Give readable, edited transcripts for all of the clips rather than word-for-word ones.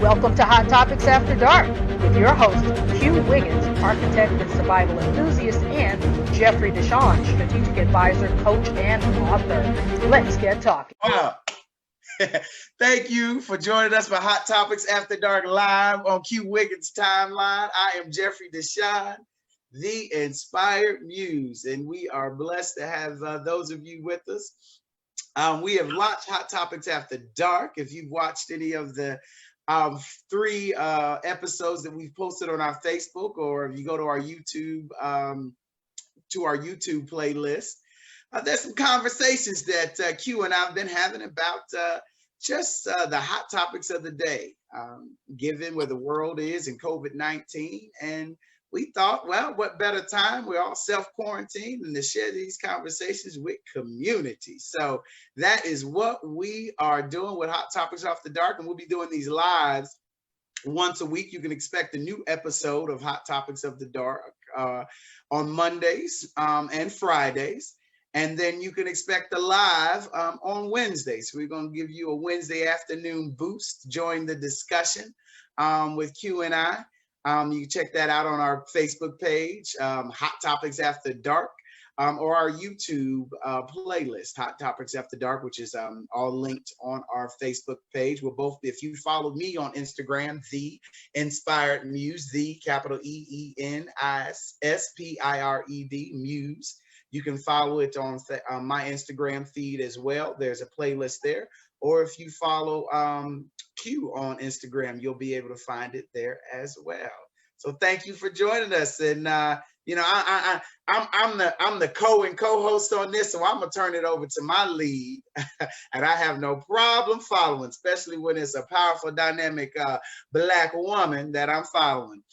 Welcome to Hot Topics After Dark with your host, Q Wiggins, architect and survival enthusiast, and Jeffrey DeShawn, strategic advisor, coach, and author. Let's get talking. Wow. Thank you for joining us for Hot Topics After Dark live on Q Wiggins timeline. I am Jeffrey DeShawn, the Inspired Muse, and we are blessed to have those of you with us. We have launched Hot Topics After Dark. If you've watched any of the 3 episodes that we've posted on our Facebook, or if you go to our YouTube playlist, there's some conversations that Q and I have been having about just the hot topics of the day, given where the world is in COVID-19. And we thought, well, what better time? We're all self-quarantined, and to share these conversations with community. So that is what we are doing with Hot Topics After Dark, and we'll be doing these lives once a week. You can expect a new episode of Hot Topics of the Dark on Mondays and Fridays. And then you can expect a live on Wednesdays. So we're going to give you a Wednesday afternoon boost. Join the discussion with Q and I. You can check that out on our Facebook page, Hot Topics After Dark, or our YouTube playlist, Hot Topics After Dark, which is all linked on our Facebook page. We'll both be, if you follow me on Instagram, The Inspired Muse, the capital EENISPIRED Muse. You can follow it on my Instagram feed as well. There's a playlist there. Or if you follow Q on Instagram, you'll be able to find it there as well. So thank you for joining us. And you know, I'm the co-host on this, so I'm gonna turn it over to my lead, and I have no problem following, especially when it's a powerful, dynamic Black woman that I'm following.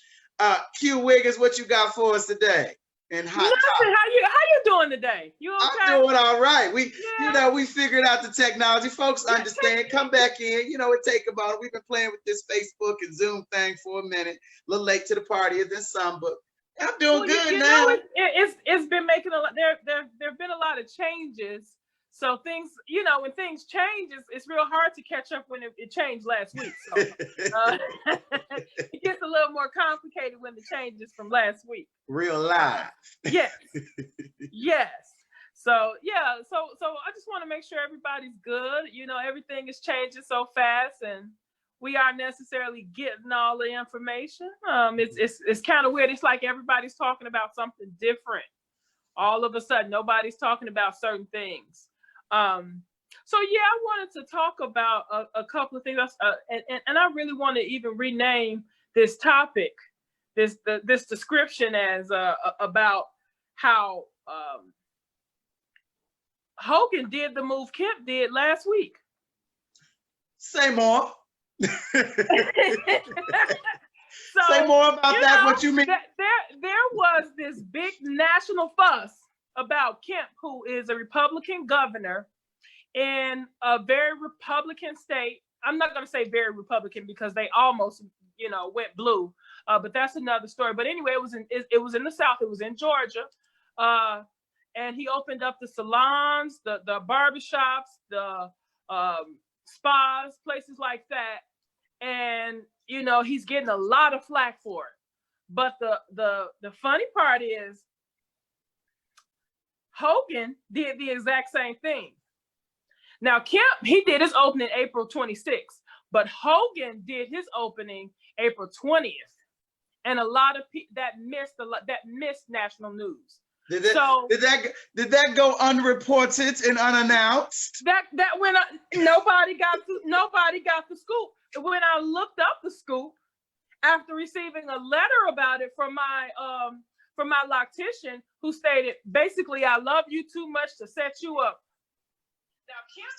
Q Wiggins, what you got for us today? And Nothing. How you doing today? You okay? I'm doing all right. We figured out the technology. Folks understand. Come back in. You know, it take about. We've been playing with this Facebook and Zoom thing for a minute. A little late to the party than some, but I'm doing good now. It's been making a lot. There've been a lot of changes. So things, you know, when things change, it's real hard to catch up when it changed last week. So it gets a little more complicated when the changes from last week. Real live. Yes. Yes. So yeah. So I just want to make sure everybody's good. You know, everything is changing so fast, and we aren't necessarily getting all the information. It's kind of weird. It's like everybody's talking about something different. All of a sudden, nobody's talking about certain things. So yeah, I wanted to talk about a couple of things, and I really want to even rename this topic, this description as about how Hogan did the move Kemp did last week. Say more. So, say more about that. What you mean? There was this big national fuss about Kemp, who is a Republican governor in a very Republican state. I'm not going to say very Republican because they almost, you know, went blue, but that's another story. But anyway, it was in the South. It was in Georgia, and he opened up the salons, the barbershops, the spas, places like that. And you know, he's getting a lot of flack for it. But the funny part is, Hogan did the exact same thing. Now, Kemp, he did his opening April 26th, but Hogan did his opening April 20th. And a lot of people that missed national news. Did that go unreported and unannounced? That went nobody got the scoop. When I looked up the scoop after receiving a letter about it from my loctician, who stated basically, "I love you too much to set you up."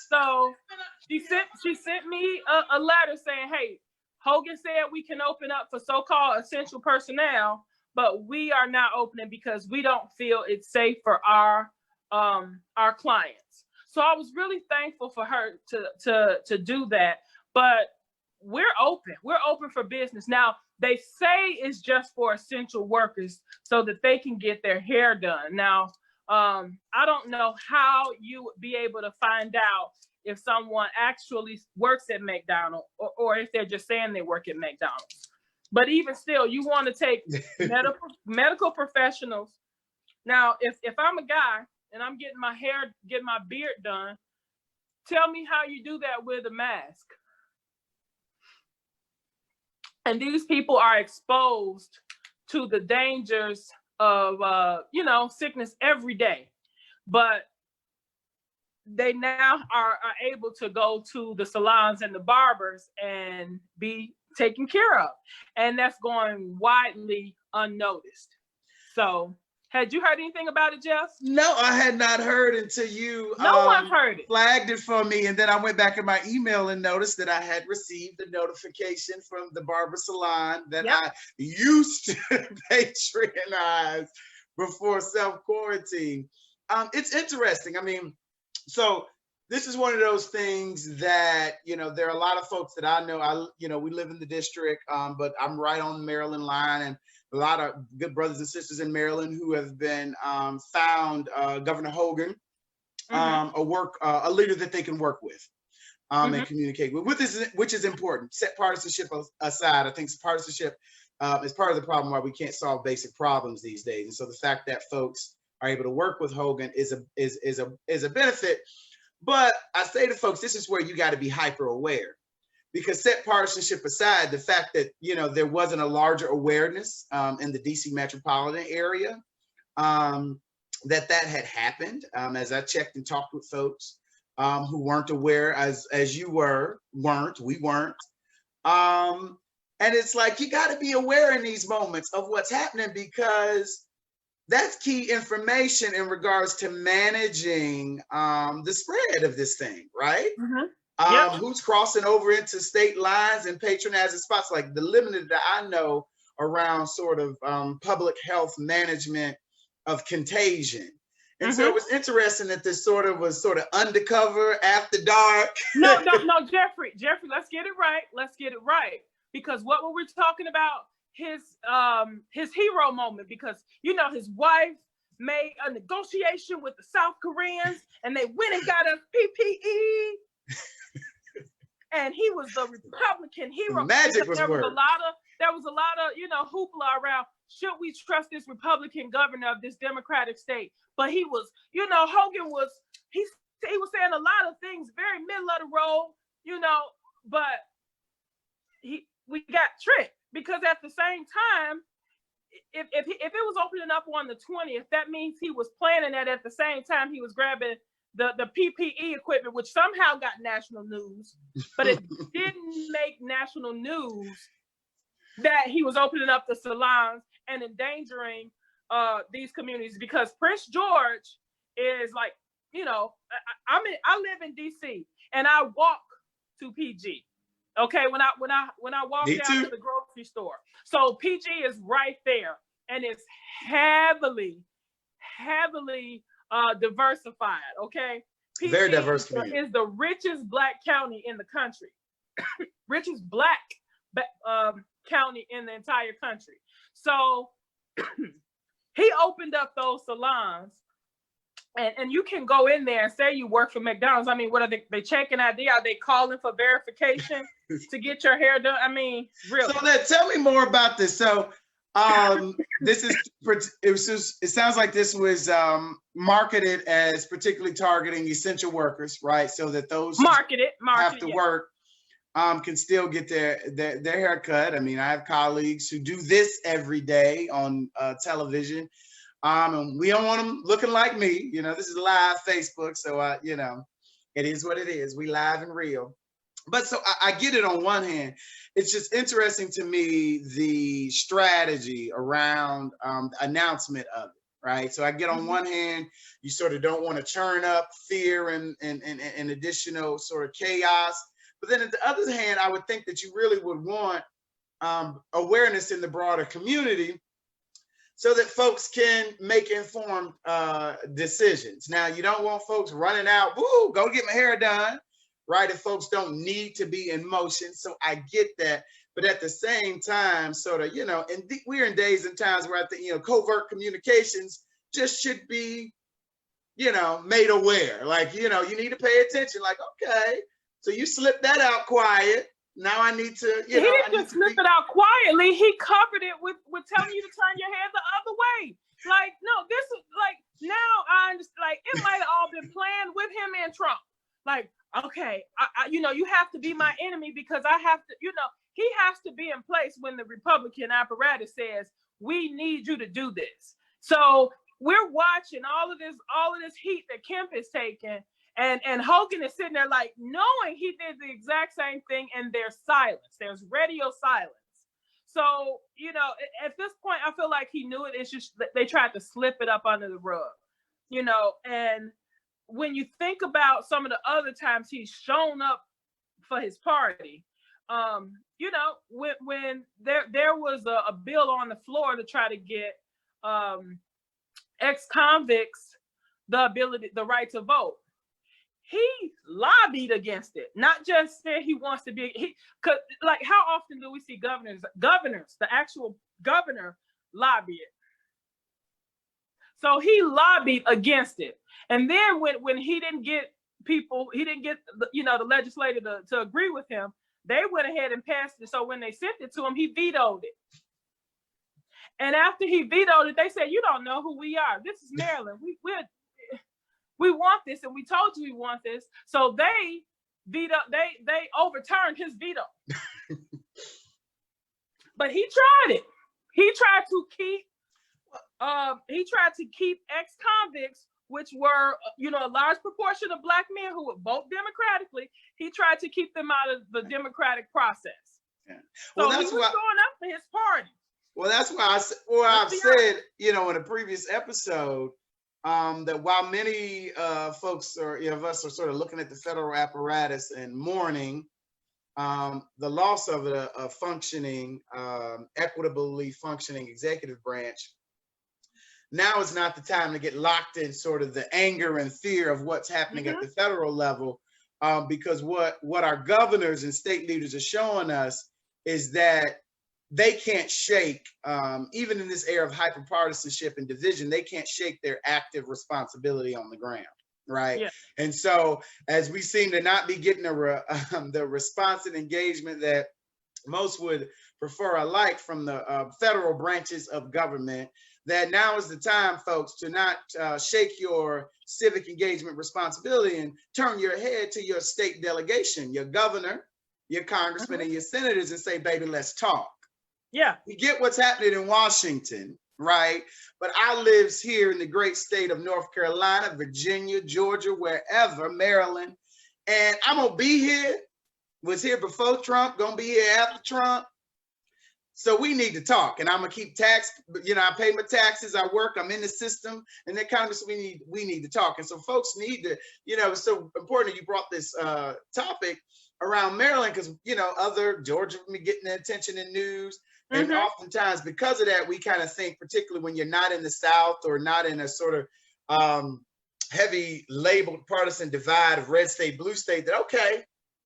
So she sent me a letter saying, "Hey, Hogan said we can open up for so-called essential personnel, but we are not opening because we don't feel it's safe for our clients." So I was really thankful for her to do that. But we're open for business. Now, they say it's just for essential workers so that they can get their hair done. Now, I don't know how you would be able to find out if someone actually works at McDonald's or if they're just saying they work at McDonald's. But even still, you want to take medical professionals. Now, if I'm a guy and I'm getting my hair, getting my beard done, tell me how you do that with a mask. And these people are exposed to the dangers of, sickness every day. But they now are able to go to the salons and the barbers and be taken care of. And that's going widely unnoticed. So, had you heard anything about it, Jeff? No, I had not heard until you one heard it. Flagged it for me. And then I went back in my email and noticed that I had received a notification from the barber salon that I used to patronize before self-quarantine. It's interesting. I mean, so this is one of those things that, there are a lot of folks that I know. We live in the district, but I'm right on the Maryland line, and a lot of good brothers and sisters in Maryland who have been found Governor Hogan, a leader that they can work with and communicate with, which is important. Set partisanship aside, I think partisanship is part of the problem why we can't solve basic problems these days. And so the fact that folks are able to work with Hogan is a benefit. But I say to folks, this is where you got to be hyper aware, because set partisanship aside, the fact that there wasn't a larger awareness in the DC metropolitan area that had happened. As I checked and talked with folks who weren't aware, as you we weren't. And it's like, you got to be aware in these moments of what's happening, because that's key information in regards to managing the spread of this thing, right? Who's crossing over into state lines and patronizing spots, like the limited that I know around sort of public health management of contagion. And so it was interesting that this was undercover, after dark. No, Jeffrey, let's get it right. Because what were we talking about? His hero moment, because his wife made a negotiation with the South Koreans and they went and got us PPE. And he was the Republican hero. Magic was there word. There was a lot of hoopla around, should we trust this Republican governor of this Democratic state? But he was, Hogan was, he was saying a lot of things, very middle of the road, but we got tricked, because at the same time, if it was opening up on the 20th, that means he was planning that at the same time he was grabbing the PPE equipment, which somehow got national news, but it didn't make national news that he was opening up the salons and endangering these communities. Because Prince George is like, I live in DC and I walk to PG. Okay, when I walk down to the grocery store, so PG is right there, and it's heavily diversified. Okay, PG very diverse community. Is the richest Black county in the country, richest Black county in the entire country. So he opened up those salons. And you can go in there and say you work for McDonald's. I mean, what are they checking ID? Are they calling for verification to get your hair done? I mean, really. So tell me more about this. So it sounds like this was marketed as particularly targeting essential workers, right? So that those marketed have to work can still get their hair cut. I mean, I have colleagues who do this every day on television. And we don't want them looking like me. This is live Facebook, so it is what it is. We live and real. But so I get it on one hand. It's just interesting to me, the strategy around the announcement of it, right? So I get on one hand, you sort of don't want to churn up fear and additional sort of chaos. But then at the other hand, I would think that you really would want awareness in the broader community, so that folks can make informed decisions. Now, you don't want folks running out, woo, go get my hair done, right? If folks don't need to be in motion. So I get that. But at the same time, sort of, we're in days and times where I think, covert communications just should be made aware. Like, you need to pay attention. Like, okay, so you slipped that out quiet. Now I need to, he didn't just slip it out quietly. He covered it with telling you to turn your head the other way. Like, no, this is like, now I understand. Like, it might have all been planned with him and Trump. Like, okay, you have to be my enemy because I have to, he has to be in place when the Republican apparatus says we need you to do this. So we're watching all of this heat that Kemp is taking, and Hogan is sitting there like knowing he did the exact same thing, and there's silence. There's radio silence. So, at this point, I feel like he knew it. It's just they tried to slip it up under the rug, and when you think about some of the other times he's shown up for his party, when there was a bill on the floor to try to get ex-convicts the right to vote, he lobbied against it, not just said he wants to be, cause like how often do we see governors, the actual governor lobby it? So he lobbied against it. And then when he didn't get the legislature to agree with him, they went ahead and passed it. So when they sent it to him, he vetoed it. And after he vetoed it, they said, you don't know who we are. This is Maryland. We want this, and we told you we want this. So they overturned his veto. But he tried it. He tried to keep ex-convicts, which were, a large proportion of Black men who would vote democratically. He tried to keep them out of the democratic process. Yeah. Well, so he was showing up for his party. Well, that's why I've said, in a previous episode, that while many folks of us are sort of looking at the federal apparatus and mourning the loss of a functioning, equitably functioning executive branch, now is not the time to get locked in sort of the anger and fear of what's happening at the federal level, because what our governors and state leaders are showing us is that they can't shake, even in this era of hyperpartisanship and division, they can't shake their active responsibility on the ground, right? Yeah. And so as we seem to not be getting the response and engagement that most would prefer alike from the federal branches of government, that now is the time, folks, to not shake your civic engagement responsibility and turn your head to your state delegation, your governor, your congressman, and your senators, and say, baby, let's talk. Yeah. We get what's happening in Washington, right? But I lives here in the great state of North Carolina, Virginia, Georgia, wherever, Maryland. And I'm going to be here, was here before Trump, going to be here after Trump. So we need to talk, and I'm going to keep I pay my taxes, I work, I'm in the system, and that kind of, so we need to talk. And so folks need to, it's so important that you brought this topic around Maryland, because, other Georgia getting the attention in news. And oftentimes because of that, we kind of think, particularly when you're not in the South or not in a sort of heavy labeled partisan divide of red state, blue state, that, okay,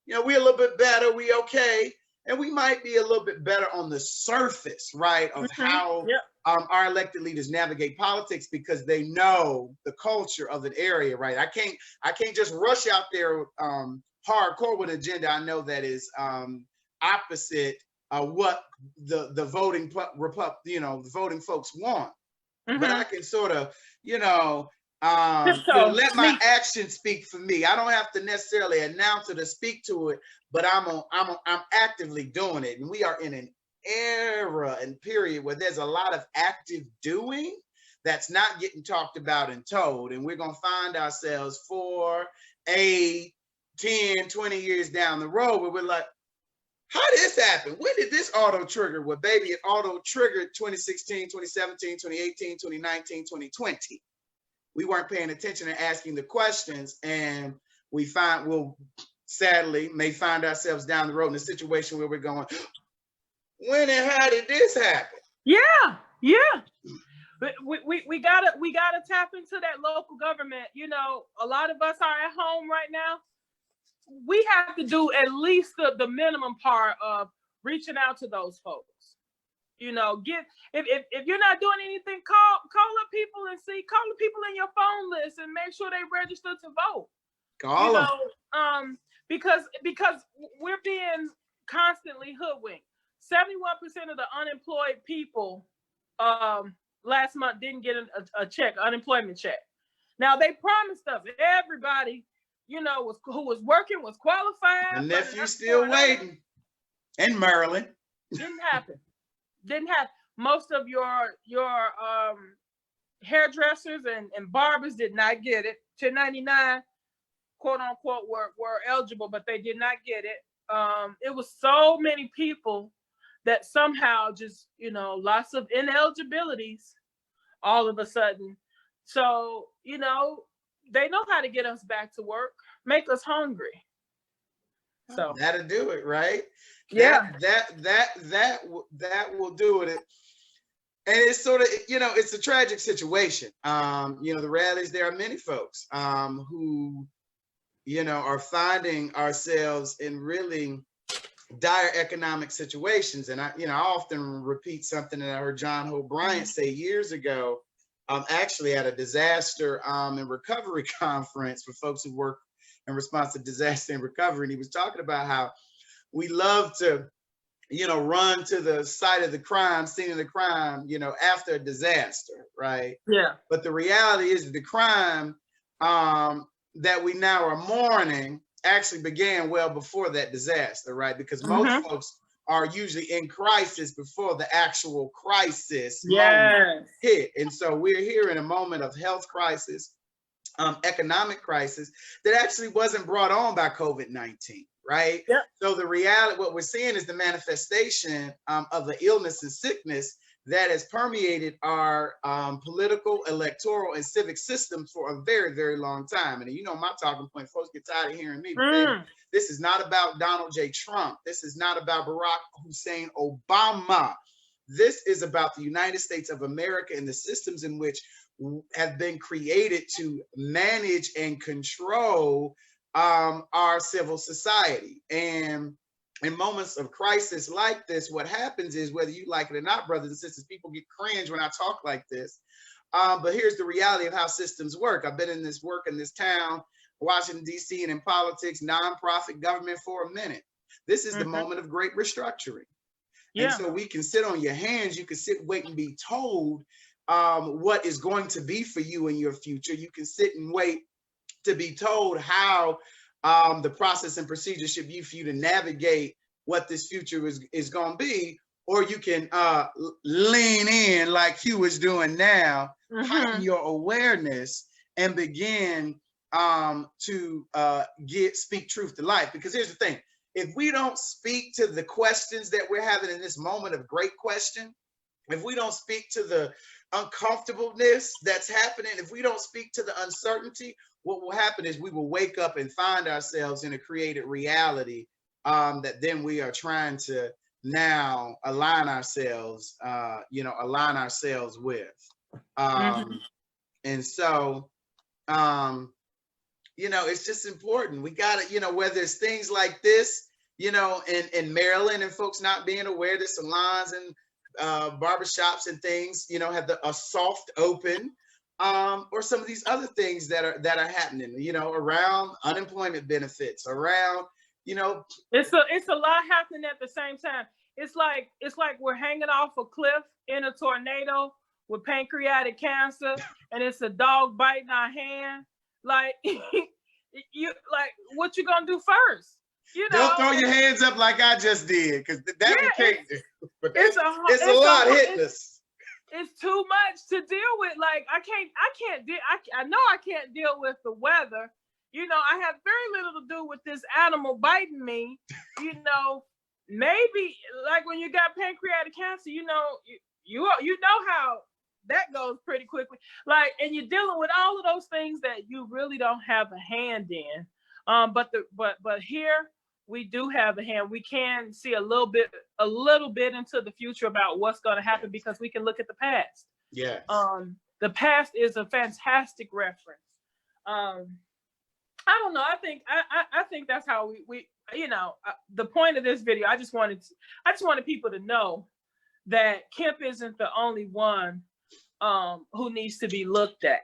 we're a little bit better, we okay. And we might be a little bit better on the surface, right, of how our elected leaders navigate politics, because they know the culture of an area, right? I can't just rush out there hardcore with an agenda I know that is opposite what the voting the voting folks want. But I can sort of let my actions speak for me. I don't have to necessarily announce it or speak to it, but I'm actively doing it. And we are in an era and period where there's a lot of active doing that's not getting talked about and told. And we're going to find ourselves 4, 8, 10, 20 years down the road where we're like, how did this happen? When did this auto trigger? Well, baby, it auto triggered 2016, 2017, 2018, 2019, 2020. We weren't paying attention and asking the questions, and we'll sadly may find ourselves down the road in a situation where we're going, when and how did this happen? Yeah. But we gotta tap into that local government. A lot of us are at home right now. We have to do at least the minimum part of reaching out to those folks. You know, if you're not doing anything, call up people and call the people in your phone list and make sure they register to vote. Call them. Because we're being constantly hoodwinked. 71% of the unemployed people last month didn't get a check, unemployment check. Now they promised us everybody, you know, who was working was qualified. My nephew's still waiting in Maryland. Didn't happen. Most of your hairdressers and barbers did not get it. 1099, quote unquote, were eligible, but they did not get it. It was so many people that somehow just, you know, lots of ineligibilities all of a sudden. So, you know, they know how to get us back to work, make us hungry. So that'll do it, right? Yeah. That will do it. And it's sort of, you know, it's a tragic situation. You know, the reality is there are many folks who, you know, are finding ourselves in really dire economic situations. And I often repeat something that I heard John Hope Bryant say years ago, actually at a disaster and recovery conference for folks who work in response to disaster and recovery. And he was talking about how we love to, you know, run to the site of the crime, scene of the crime, you know, after a disaster, right? Yeah. But the reality is that the crime that we now are mourning actually began well before that disaster, right? Because most folks are usually in crisis before the actual crisis moment hit. And so we're here in a moment of health crisis, economic crisis that actually wasn't brought on by COVID-19. Right. Yep. So the reality, what we're seeing is the manifestation of the illness and sickness that has permeated our political, electoral, and civic systems for a very, very long time. And you know, my talking point, folks get tired of hearing me. But this is not about Donald J. Trump. This is not about Barack Hussein Obama. This is about the United States of America and the systems in which have been created to manage and control our civil society. And in moments of crisis like this, what happens is, whether you like it or not, brothers and sisters, people get cringe when I talk like this. But here's the reality of how systems work. I've been in this work in this town, Washington, D.C., and in politics, nonprofit government for a minute. This is the moment of great restructuring. And so we can sit on your hands. You can sit, wait, and be told what is going to be for you in your future. You can sit and wait to be told how the process and procedure should be for you to navigate what this future is going to be, or you can lean in like Hugh is doing now, heighten your awareness and begin to speak truth to life. Because here's the thing, if we don't speak to the questions that we're having in this moment of great question, if we don't speak to the uncomfortableness that's happening, if we don't speak to the uncertainty, what will happen is we will wake up and find ourselves in a created reality that then we are trying to now align ourselves with. And so, you know, it's just important. We got to, you know, whether it's things like this, you know, in Maryland, and folks not being aware that salons and barbershops and things, you know, have a soft open, or some of these other things that are happening, you know, around unemployment benefits, around, you know, it's a lot happening at the same time. It's like we're hanging off a cliff in a tornado with pancreatic cancer, and it's a dog biting our hand. Like, what you gonna do first? You know, don't throw your hands up like I just did, because that became. But it's a lot hitting us. It's too much to deal with. Like, I can't deal. I know I can't deal with the weather. You know, I have very little to do with this animal biting me. You know, maybe like when you got pancreatic cancer, you know, you know how that goes pretty quickly. Like, and you're dealing with all of those things that you really don't have a hand in. But here we do have a hand. We can see a little bit into the future about what's going to happen, because we can look at the past. Yeah. The past is a fantastic reference. I don't know. I think that's how we you know, the point of this video, I just wanted people to know that Kemp isn't the only one who needs to be looked at.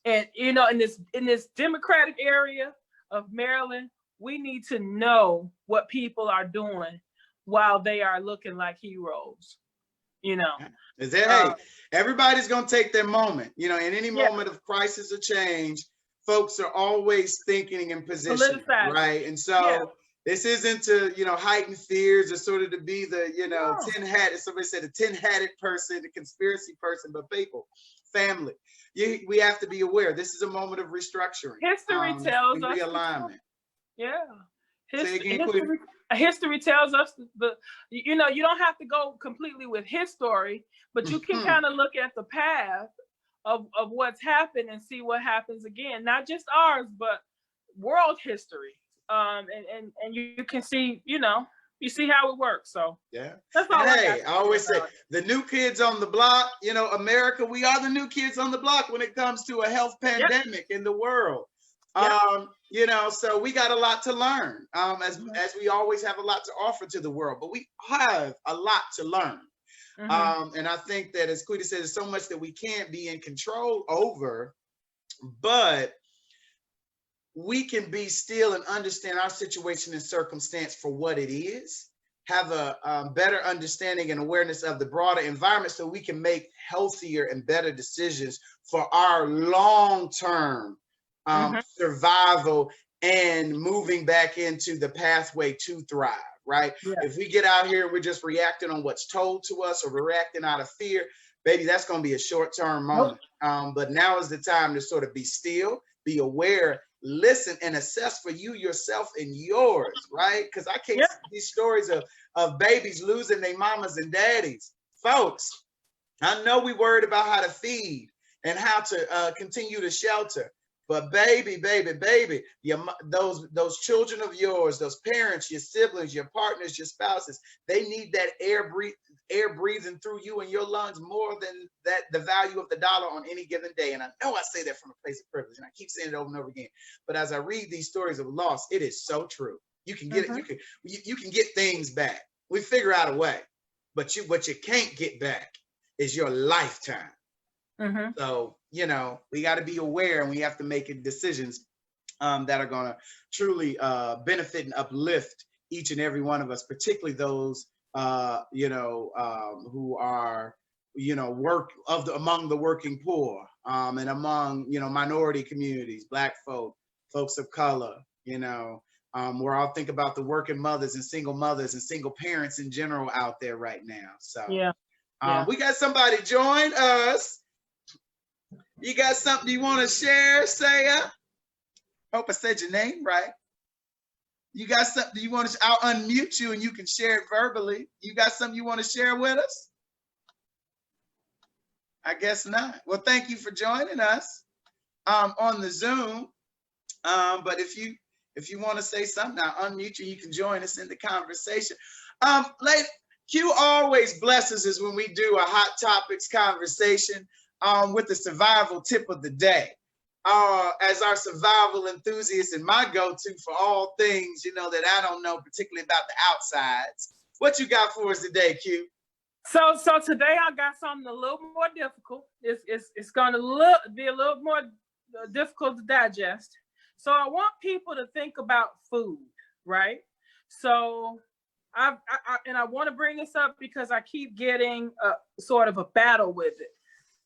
And you know, in this Democratic area of Maryland, we need to know what people are doing while they are looking like heroes. You know, is that hey, everybody's gonna take their moment. You know, in any Yeah. moment of crisis or change, folks are always thinking in position, Politicized. right? And so Yeah. this isn't to, you know, heighten fears or sort of to be the, you know, No. tin-hatted, somebody said a tin-hatted person, a conspiracy person, but people, family, we have to be aware. This is a moment of restructuring. History tells and us. realignment. Yeah. Say again, History tells us you know, you don't have to go completely with history, but you can kind of look at the path of what's happened and see what happens again, not just ours, but world history. And you can see, you know, you see how it works. So yeah. that's all. Hey, I always say the new kids on the block, you know, America, we are the new kids on the block when it comes to a health pandemic in the world. You know, so we got a lot to learn, as we always have a lot to offer to the world, but we have a lot to learn. And I think that, as Quita said, there's so much that we can't be in control over, but we can be still and understand our situation and circumstance for what it is, have a better understanding and awareness of the broader environment so we can make healthier and better decisions for our long-term survival and moving back into the pathway to thrive, right? Yeah. If we get out here and we're just reacting on what's told to us or we're reacting out of fear, baby, that's going to be a short-term moment. But now is the time to sort of be still, be aware, listen, and assess for you, yourself, and yours, right? Because I can't see these stories of babies losing their mamas and daddies. Folks, I know we worried about how to feed and how to continue to shelter. But baby, those children of yours, those parents, your siblings, your partners, your spouses, they need that air breathing through you and your lungs more than the value of the dollar on any given day. And I know I say that from a place of privilege, and I keep saying it over and over again. But as I read these stories of loss, it is so true. You can get it. You can get things back. We figure out a way. But what you can't get back is your lifetime. So, you know, we got to be aware, and we have to make decisions that are going to truly benefit and uplift each and every one of us, particularly those, you know, who are, you know, among the working poor, and among, you know, minority communities, Black folks of color, you know, we're all think about the working mothers and single parents in general out there right now. So we got somebody join us. You got something you want to share, Saya? Hope I said your name right. You got something you want to, I'll unmute you and you can share it verbally. You got something you want to share with us? I guess not. Well, thank you for joining us on the Zoom. But if you want to say something, I'll unmute you. You can join us in the conversation. Q always blesses us when we do a hot topics conversation with the survival tip of the day. As our survival enthusiast and my go-to for all things, you know, that I don't know particularly about the outsides. What you got for us today, Q? So today I got something a little more difficult. It's going to be a little more difficult to digest. So I want people to think about food, right? So I want to bring this up because I keep getting sort of a battle with it.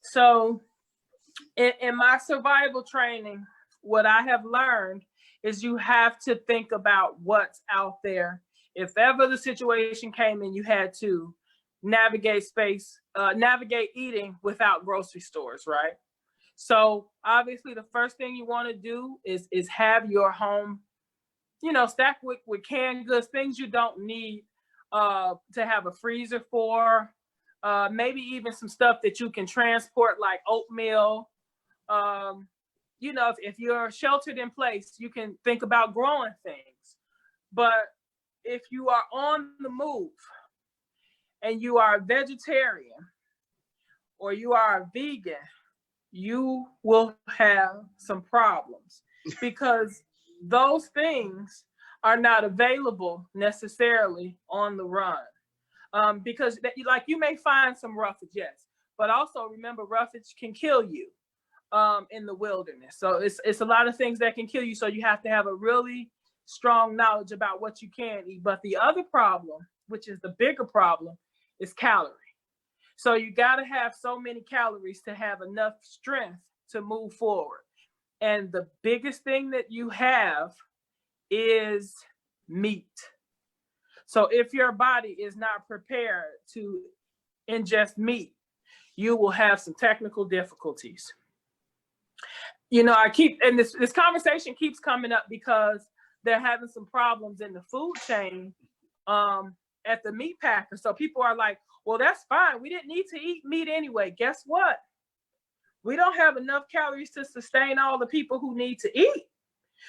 So in my survival training, what I have learned is you have to think about what's out there. If ever the situation came and you had to navigate eating without grocery stores, right? So obviously the first thing you want to do is have your home, you know, stacked with canned goods, things you don't need to have a freezer for. Maybe even some stuff that you can transport, like oatmeal. You know, if you're sheltered in place, you can think about growing things. But if you are on the move and you are a vegetarian or you are a vegan, you will have some problems because those things are not available necessarily on the run. Because like you may find some roughage, yes, but also remember roughage can kill you in the wilderness. So it's a lot of things that can kill you. So you have to have a really strong knowledge about what you can eat. But the other problem, which is the bigger problem, is calorie. So you got to have so many calories to have enough strength to move forward. And the biggest thing that you have is meat. So if your body is not prepared to ingest meat, you will have some technical difficulties. You know, this conversation keeps coming up because they're having some problems in the food chain at the meat packer. So people are like, well, that's fine. We didn't need to eat meat anyway. Guess what? We don't have enough calories to sustain all the people who need to eat.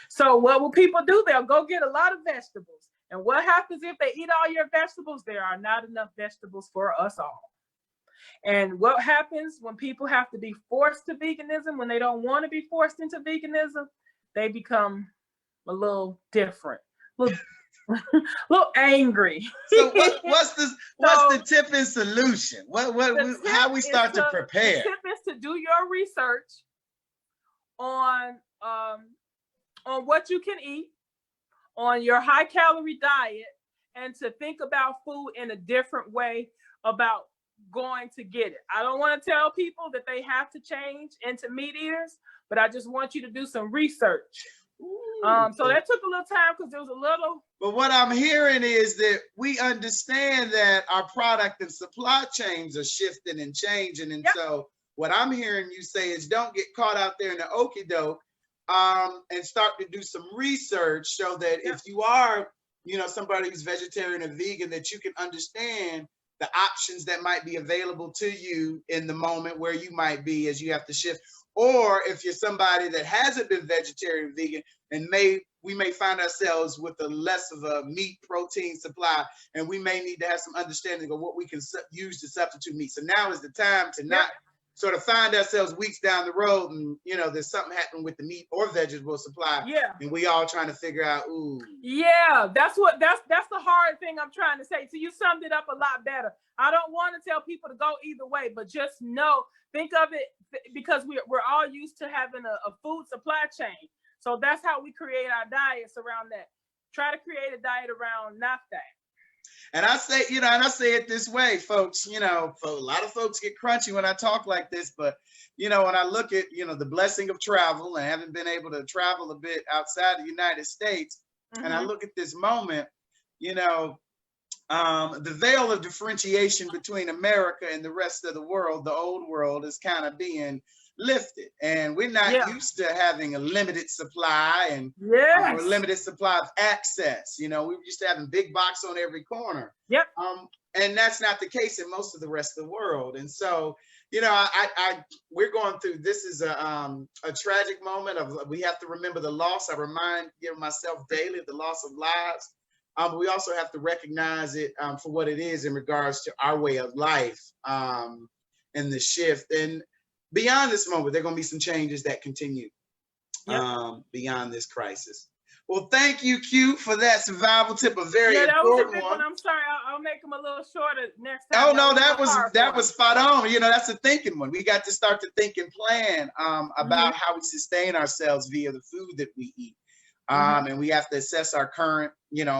So what will people do? They'll go get a lot of vegetables. And what happens if they eat all your vegetables? There are not enough vegetables for us all. And what happens when people have to be forced to veganism, when they don't want to be forced into veganism, they become a little different, a little angry. So what's the tip and solution? How we start to prepare? The tip is to do your research on what you can eat, on your high calorie diet, and to think about food in a different way about going to get it. I don't want to tell people that they have to change into meat eaters, but I just want you to do some research. So that took a little time because there was a little. But what I'm hearing is that we understand that our product and supply chains are shifting and changing. And so what I'm hearing you say is don't get caught out there in the okie doke, and start to do some research so that if you are, somebody who's vegetarian or vegan, that you can understand the options that might be available to you in the moment where you might be as you have to shift. Or if you're somebody that hasn't been vegetarian or vegan, and we may find ourselves with a less of a meat protein supply, and we may need to have some understanding of what we can use to substitute meat. So now is the time to not sort of find ourselves weeks down the road and, there's something happening with the meat or vegetable supply. Yeah. And we all trying to figure out, Yeah, that's the hard thing I'm trying to say. So you summed it up a lot better. I don't want to tell people to go either way, but just think of it, because we're all used to having a food supply chain. So that's how we create our diets around that. Try to create a diet around not that. And I say, I say it this way, folks, a lot of folks get crunchy when I talk like this, but, when I look at, the blessing of travel and having been able to travel a bit outside the United States, and I look at this moment, the veil of differentiation between America and the rest of the world, the old world, is kind of being lifted, and we're not used to having a limited supply and a limited supply of access. We're used to having big box on every corner. And that's not the case in most of the rest of the world. And so, we're going through, this is a tragic moment we have to remember the loss. I remind myself daily of the loss of lives. But we also have to recognize it for what it is in regards to our way of life, and the shift. And beyond this moment, there are going to be some changes that continue beyond this crisis. Well, thank you, Q, for that survival tip, a very important one. I'm sorry, I'll make them a little shorter next time. Oh no, that was spot on. That's a thinking one. We got to start to think and plan about how we sustain ourselves via the food that we eat. And we have to assess our current,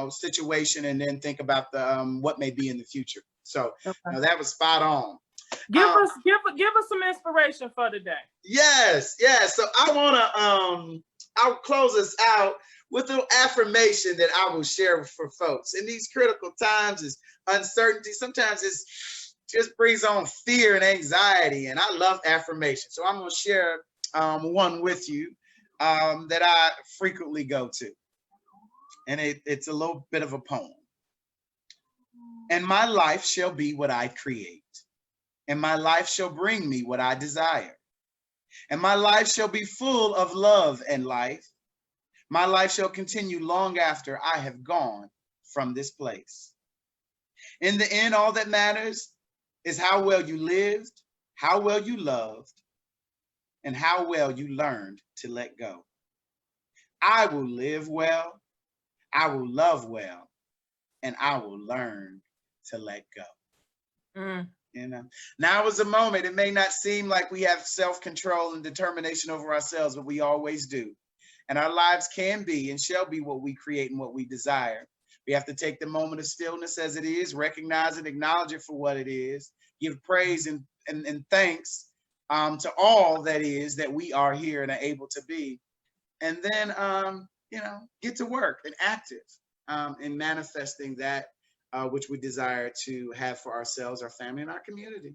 situation, and then think about the what may be in the future. So that was spot on. Give us some inspiration for today. Yes. So I'll close us out with an affirmation that I will share for folks. In these critical times, is uncertainty. Sometimes it's just brings on fear and anxiety, and I love affirmation. So I'm going to share one with you that I frequently go to, and it's a little bit of a poem. And my life shall be what I create, and my life shall bring me what I desire, and my life shall be full of love and life. My life shall continue long after I have gone from this place. In the end, all that matters is how well you lived, how well you loved, and how well you learned to let go. I will live well, I will love well, and I will learn to let go. Mm. You know, now is a moment. It may not seem like we have self-control and determination over ourselves, but we always do. And our lives can be and shall be what we create and what we desire. We have to take the moment of stillness as it is, recognize it, acknowledge it for what it is, give praise and thanks to all that is that we are here and are able to be. And then, you know, get to work and active in manifesting that which we desire to have for ourselves, our family, and our community.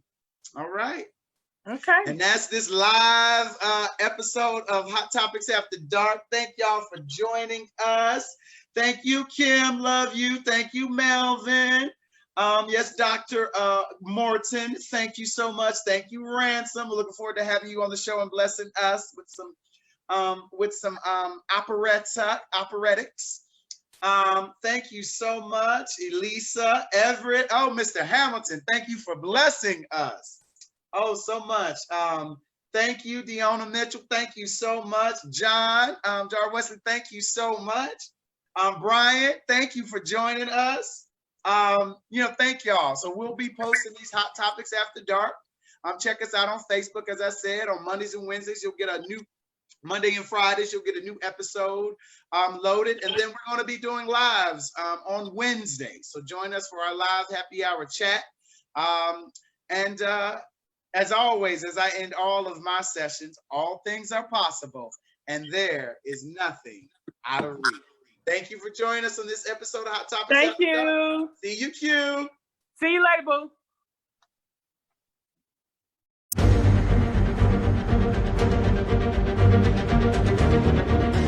All right. Okay. And that's this live episode of Hot Topics After Dark. Thank y'all for joining us. Thank you, Kim. Love you. Thank you, Melvin. Yes, Dr. Morton. Thank you so much. Thank you, Ransom. We're looking forward to having you on the show and blessing us with some operatics. Thank you so much, Elisa, Everett. Oh, Mr. Hamilton, thank you for blessing us. Oh, so much. Thank you, Deonna Mitchell. Thank you so much. John, Jar Wesley, thank you so much. Brian, thank you for joining us. You know, thank y'all. So we'll be posting these Hot Topics After Dark. Check us out on Facebook, as I said. On Mondays and Wednesdays, you'll get a new Monday and Fridays, you'll get a new episode loaded. And then we're going to be doing lives on Wednesday. So join us for our live happy hour chat. And as always, as I end all of my sessions, all things are possible and there is nothing out of reach. Thank you for joining us on this episode of Hot Topics. Thank you. See you, Q. See you later, boo. Thank you.